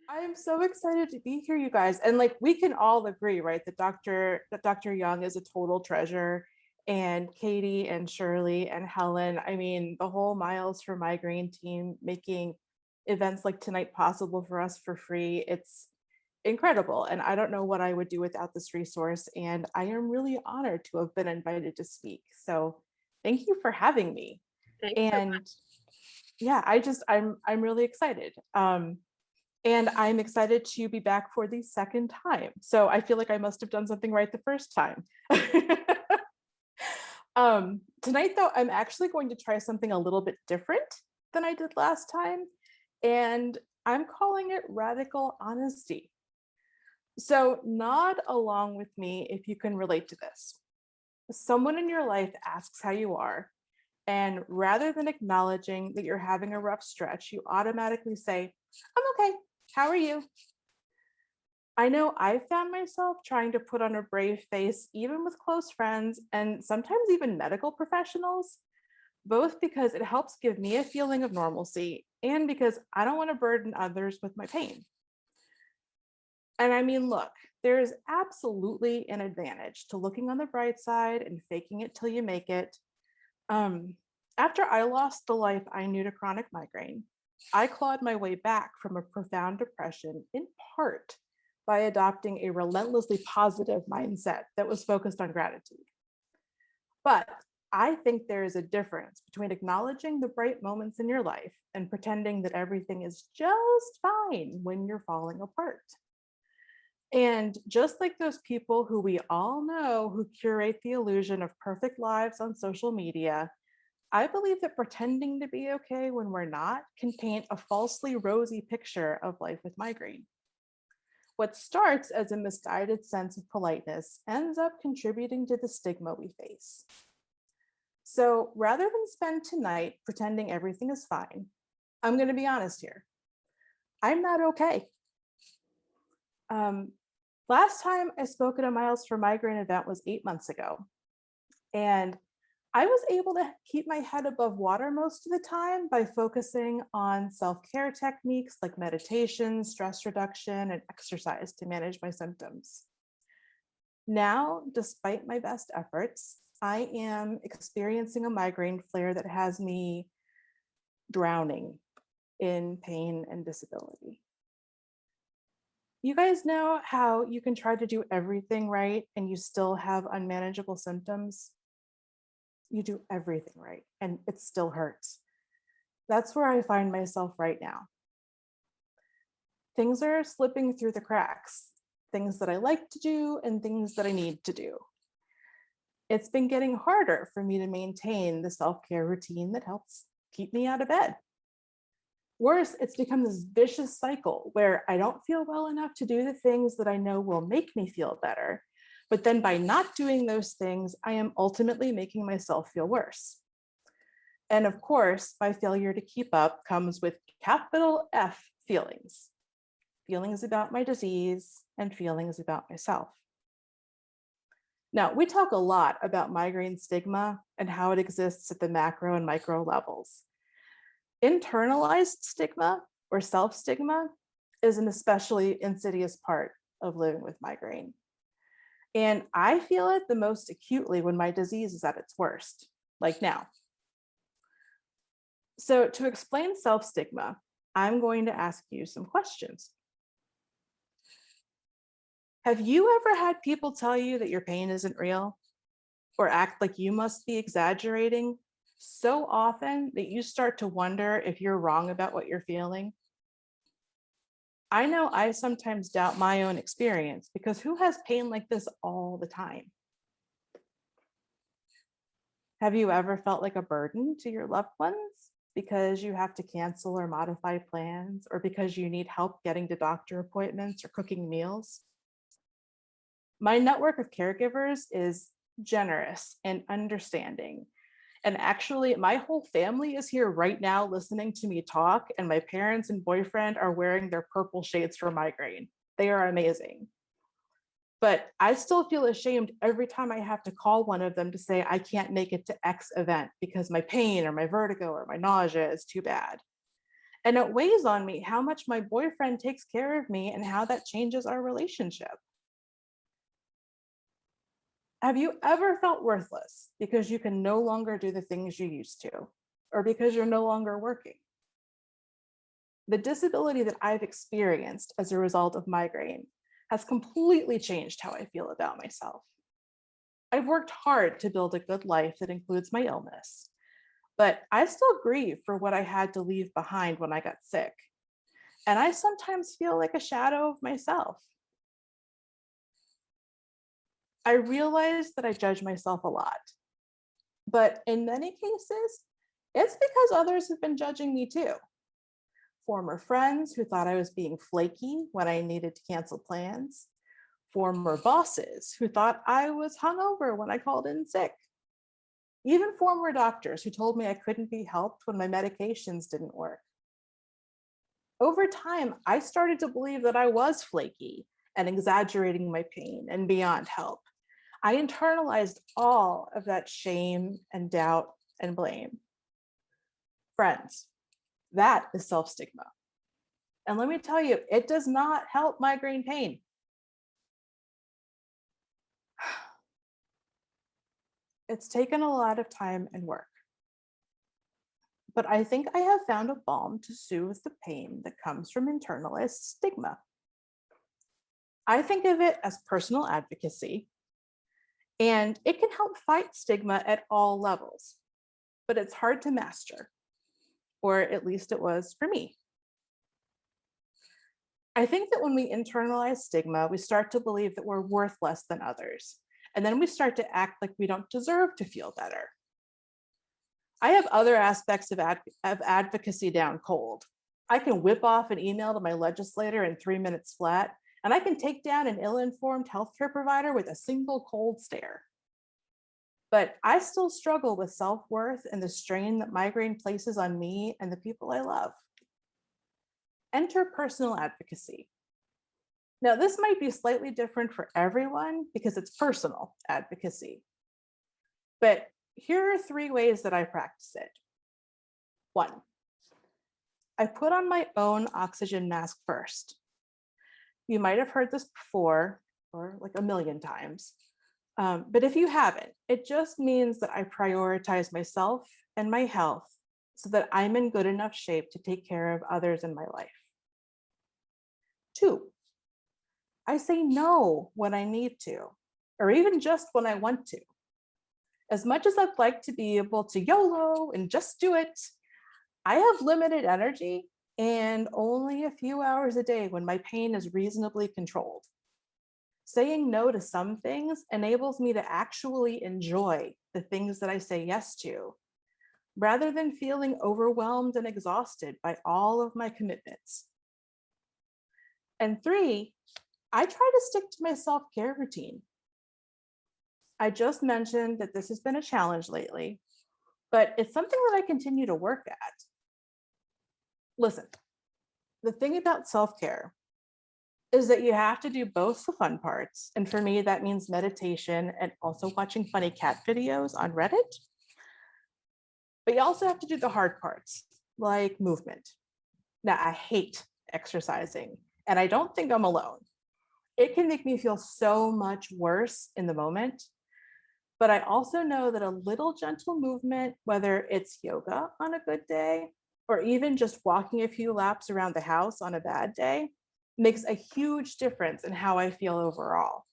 I'm so excited to be here, you guys. And like we can all agree, right? That Dr. Young is a total treasure. And Katie and Shirley and Helen, I mean, the whole Miles for Migraine team making events like tonight possible for us for free. It's incredible. And I don't know what I would do without this resource. And I am really honored to have been invited to speak. So thank you for having me. Thanks so much. And yeah, I'm really excited. And I'm excited to be back for the second time. So I feel like I must have done something right the first time. Tonight, though, I'm actually going to try something a little bit different than I did last time. And I'm calling it radical honesty. So nod along with me if you can relate to this. Someone in your life asks how you are, and rather than acknowledging that you're having a rough stretch, you automatically say, I'm okay. How are you? I know I found myself trying to put on a brave face, even with close friends and sometimes even medical professionals, both because it helps give me a feeling of normalcy and because I don't want to burden others with my pain. And I mean, look, there is absolutely an advantage to looking on the bright side and faking it till you make it. Um, After I lost the life I knew to chronic migraine, I clawed my way back from a profound depression in part by adopting a relentlessly positive mindset that was focused on gratitude. But I think there is a difference between acknowledging the bright moments in your life and pretending that everything is just fine when you're falling apart. And just like those people who we all know who curate the illusion of perfect lives on social media, I believe that pretending to be okay when we're not can paint a falsely rosy picture of life with migraine. What starts as a misguided sense of politeness ends up contributing to the stigma we face. So rather than spend tonight pretending everything is fine, I'm going to be honest here. I'm not okay. Um, Last time I spoke at a Miles for Migraine event was 8 months ago. And I was able to keep my head above water most of the time by focusing on self-care techniques like meditation, stress reduction, and exercise to manage my symptoms. Now, despite my best efforts, I am experiencing a migraine flare that has me drowning in pain and disability. You guys know how you can try to do everything right and you still have unmanageable symptoms? You do everything right and it still hurts. That's where I find myself right now. Things are slipping through the cracks, things that I like to do and things that I need to do. It's been getting harder for me to maintain the self-care routine that helps keep me out of bed. Worse, it's become this vicious cycle where I don't feel well enough to do the things that I know will make me feel better. But then by not doing those things, I am ultimately making myself feel worse. And of course, my failure to keep up comes with capital F feelings, feelings about my disease and feelings about myself. Now, we talk a lot about migraine stigma and how it exists at the macro and micro levels. Internalized stigma or self-stigma is an especially insidious part of living with migraine. And I feel it the most acutely when my disease is at its worst, like now. So to explain self-stigma, I'm going to ask you some questions. Have you ever had people tell you that your pain isn't real or act like you must be exaggerating so often that you start to wonder if you're wrong about what you're feeling? I know I sometimes doubt my own experience because who has pain like this all the time? Have you ever felt like a burden to your loved ones because you have to cancel or modify plans or because you need help getting to doctor appointments or cooking meals? My network of caregivers is generous and understanding. And actually, my whole family is here right now listening to me talk, and my parents and boyfriend are wearing their purple shades for migraine. They are amazing. But I still feel ashamed every time I have to call one of them to say I can't make it to X event because my pain or my vertigo or my nausea is too bad. And it weighs on me how much my boyfriend takes care of me and how that changes our relationship. Have you ever felt worthless because you can no longer do the things you used to, or because you're no longer working? The disability that I've experienced as a result of migraine has completely changed how I feel about myself. I've worked hard to build a good life that includes my illness, but I still grieve for what I had to leave behind when I got sick. And I sometimes feel like a shadow of myself. I realize that I judge myself a lot, but in many cases, it's because others have been judging me too. Former friends who thought I was being flaky when I needed to cancel plans. Former bosses who thought I was hungover when I called in sick. Even former doctors who told me I couldn't be helped when my medications didn't work. Over time, I started to believe that I was flaky and exaggerating my pain and beyond help. I internalized all of that shame and doubt and blame. Friends, that is self-stigma. And let me tell you, it does not help migraine pain. It's taken a lot of time and work. But I think I have found a balm to soothe the pain that comes from internalized stigma. I think of it as personal advocacy, and it can help fight stigma at all levels, but it's hard to master, or at least it was for me. I think that when we internalize stigma, we start to believe that we're worth less than others, and then we start to act like we don't deserve to feel better. I have other aspects of advocacy down cold. I can whip off an email to my legislator in 3 minutes flat, and I can take down an ill-informed healthcare provider with a single cold stare. But I still struggle with self-worth and the strain that migraine places on me and the people I love. Enter personal advocacy. Now, this might be slightly different for everyone because it's personal advocacy. But here are 3 ways that I practice it. 1, I put on my own oxygen mask first. You might have heard this before, or like a million times. But if you haven't, it just means that I prioritize myself and my health so that I'm in good enough shape to take care of others in my life. 2, I say no when I need to, or even just when I want to. As much as I'd like to be able to YOLO and just do it, I have limited energy and only a few hours a day when my pain is reasonably controlled. Saying no to some things enables me to actually enjoy the things that I say yes to, rather than feeling overwhelmed and exhausted by all of my commitments. And 3, I try to stick to my self-care routine. I just mentioned that this has been a challenge lately, but it's something that I continue to work at. Listen, the thing about self-care is that you have to do both the fun parts. And for me, that means meditation and also watching funny cat videos on Reddit. But you also have to do the hard parts, like movement. Now, I hate exercising, and I don't think I'm alone. It can make me feel so much worse in the moment. But I also know that a little gentle movement, whether it's yoga on a good day, or even just walking a few laps around the house on a bad day, makes a huge difference in how I feel overall.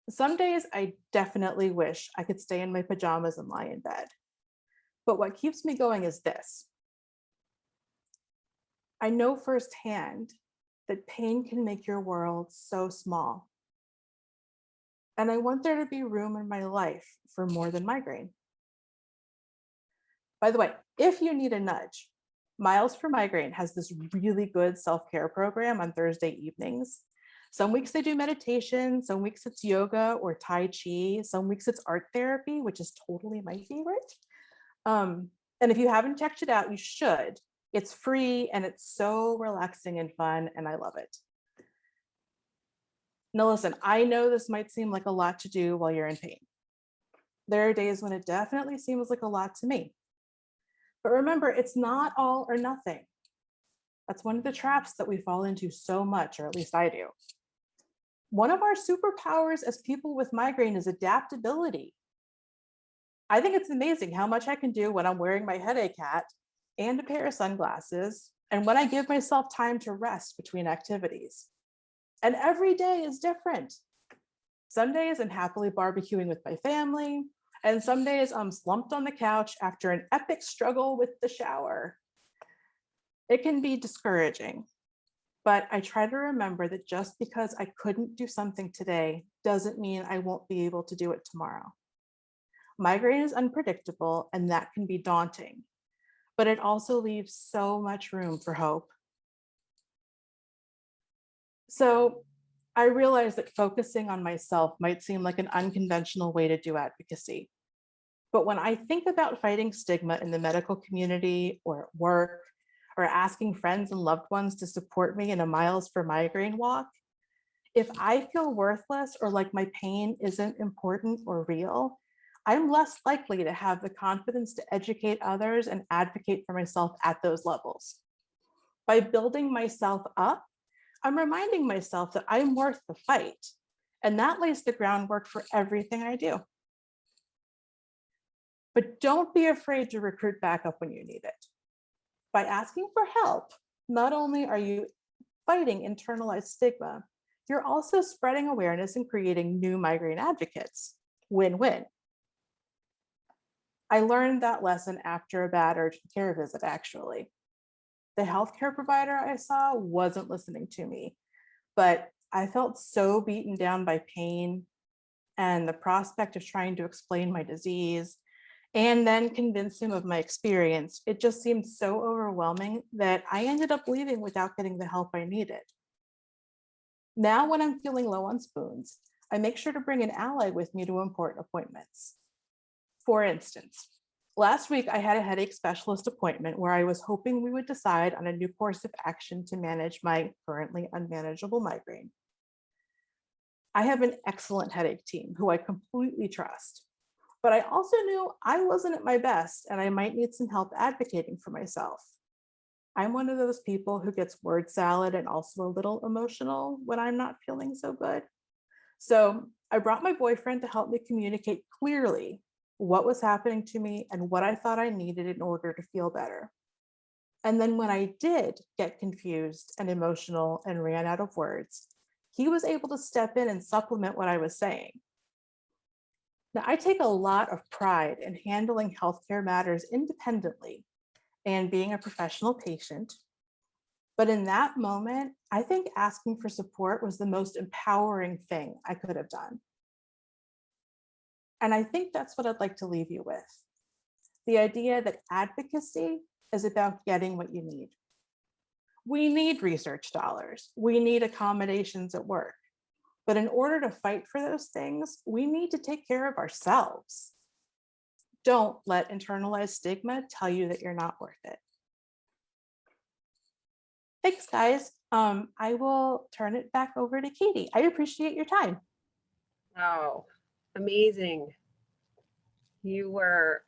Some days I definitely wish I could stay in my pajamas and lie in bed. But what keeps me going is this. I know firsthand that pain can make your world so small. And I want there to be room in my life for more than migraine. By the way, if you need a nudge, Miles for Migraine has this really good self-care program on Thursday evenings. Some weeks they do meditation, some weeks it's yoga or Tai Chi, some weeks it's art therapy, which is totally my favorite. And if you haven't checked it out, you should. It's free and it's so relaxing and fun, and I love it. Now listen, I know this might seem like a lot to do while you're in pain. There are days when it definitely seems like a lot to me. But remember, it's not all or nothing. That's one of the traps that we fall into so much, or at least I do. One of our superpowers as people with migraine is adaptability. I think it's amazing how much I can do when I'm wearing my headache hat and a pair of sunglasses, and when I give myself time to rest between activities. And every day is different. Some days I'm happily barbecuing with my family, and some days I'm slumped on the couch after an epic struggle with the shower. It can be discouraging, but I try to remember that just because I couldn't do something today doesn't mean I won't be able to do it tomorrow. Migraine is unpredictable, and that can be daunting, but it also leaves so much room for hope. So I realize that focusing on myself might seem like an unconventional way to do advocacy. But when I think about fighting stigma in the medical community or at work, or asking friends and loved ones to support me in a Miles for Migraine walk, if I feel worthless or like my pain isn't important or real, I'm less likely to have the confidence to educate others and advocate for myself at those levels. By building myself up, I'm reminding myself that I'm worth the fight, and that lays the groundwork for everything I do. But don't be afraid to recruit backup when you need it. By asking for help, not only are you fighting internalized stigma, you're also spreading awareness and creating new migraine advocates. Win-win. I learned that lesson after a bad urgent care visit, actually. The healthcare provider I saw wasn't listening to me, but I felt so beaten down by pain and the prospect of trying to explain my disease and then convince him of my experience. It just seemed so overwhelming that I ended up leaving without getting the help I needed. Now, when I'm feeling low on spoons, I make sure to bring an ally with me to important appointments. For instance, last week I had a headache specialist appointment where I was hoping we would decide on a new course of action to manage my currently unmanageable migraine. I have an excellent headache team who I completely trust, but I also knew I wasn't at my best and I might need some help advocating for myself. I'm one of those people who gets word salad and also a little emotional when I'm not feeling so good. So I brought my boyfriend to help me communicate clearly what was happening to me and what I thought I needed in order to feel better. And then when I did get confused and emotional and ran out of words, he was able to step in and supplement what I was saying. Now, I take a lot of pride in handling healthcare matters independently and being a professional patient. But in that moment, I think asking for support was the most empowering thing I could have done. And I think that's what I'd like to leave you with. The idea that advocacy is about getting what you need. We need research dollars. We need accommodations at work. But in order to fight for those things, we need to take care of ourselves. Don't let internalized stigma tell you that you're not worth it. Thanks, guys. I will turn it back over to Katie. I appreciate your time. Wow, amazing. You were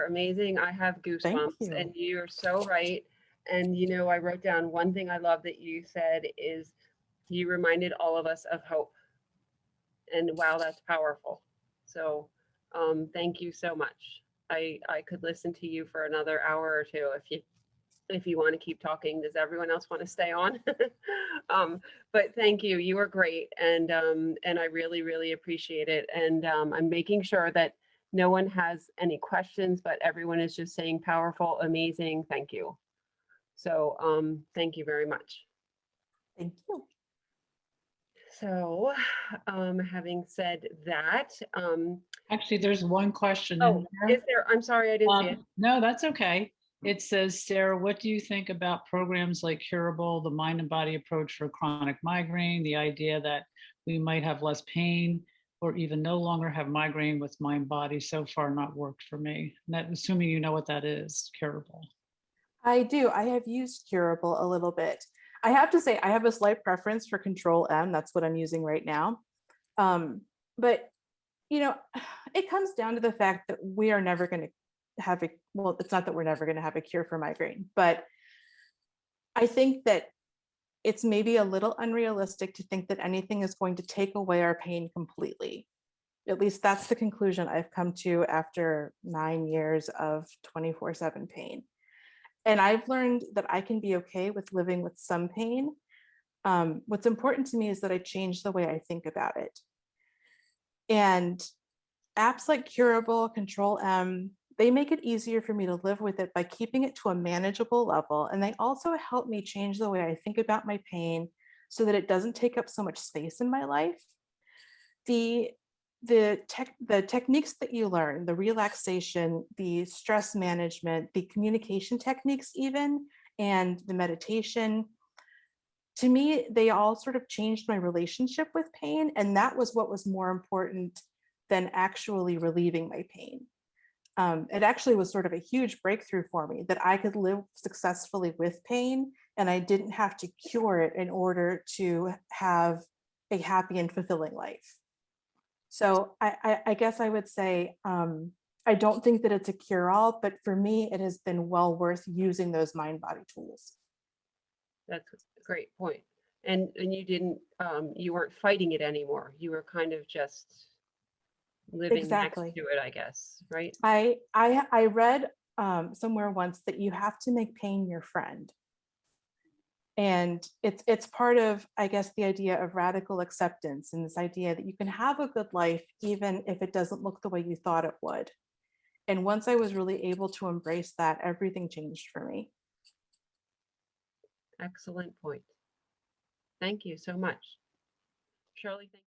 amazing. I have Thank goosebumps, you. and you're so right. And you know, I wrote down one thing I love that you said is you reminded all of us of hope. And wow, that's powerful. So thank you so much. I could listen to you for another hour or two if you want to keep talking. Does everyone else want to stay on? But thank you. You were great, and I really really appreciate it. And I'm making sure that no one has any questions, but everyone is just saying powerful, amazing. Thank you. So thank you very much. Thank you. So having said that, Actually, there's one question oh, in there. is there? I'm sorry, I didn't see it. No, that's okay. It says, Sarah, what do you think about programs like Curable, the mind and body approach for chronic migraine, the idea that we might have less pain or even no longer have migraine with mind body so far not worked for me? That, assuming you know what that is, Curable. I do. I have used Curable a little bit. I have to say, I have a slight preference for Control M. That's what I'm using right now. But, you know, it comes down to the fact that we are never going to have a, well, it's not that we're never going to have a cure for migraine, but I think that it's maybe a little unrealistic to think that anything is going to take away our pain completely. At least that's the conclusion I've come to after 9 years of 24/7 pain. And I've learned that I can be okay with living with some pain. What's important to me is that I change the way I think about it. And apps like Curable, Control M, they make it easier for me to live with it by keeping it to a manageable level. And they also help me change the way I think about my pain so that it doesn't take up so much space in my life. The techniques that you learn, the relaxation, the stress management, the communication techniques even, and the meditation, to me, they all sort of changed my relationship with pain. And that was what was more important than actually relieving my pain. It actually was sort of a huge breakthrough for me that I could live successfully with pain and I didn't have to cure it in order to have a happy and fulfilling life. So I guess I would say, I don't think that it's a cure-all, but for me, it has been well worth using those mind-body tools. That's a great point. And you didn't, you weren't fighting it anymore. You were kind of just living Exactly. next to it, I guess, right? I read somewhere once that you have to make pain your friend. And it's part of, I guess, the idea of radical acceptance and this idea that you can have a good life even if it doesn't look the way you thought it would. And once I was really able to embrace that, everything changed for me. Excellent point. Thank you so much. Shirley, thank you.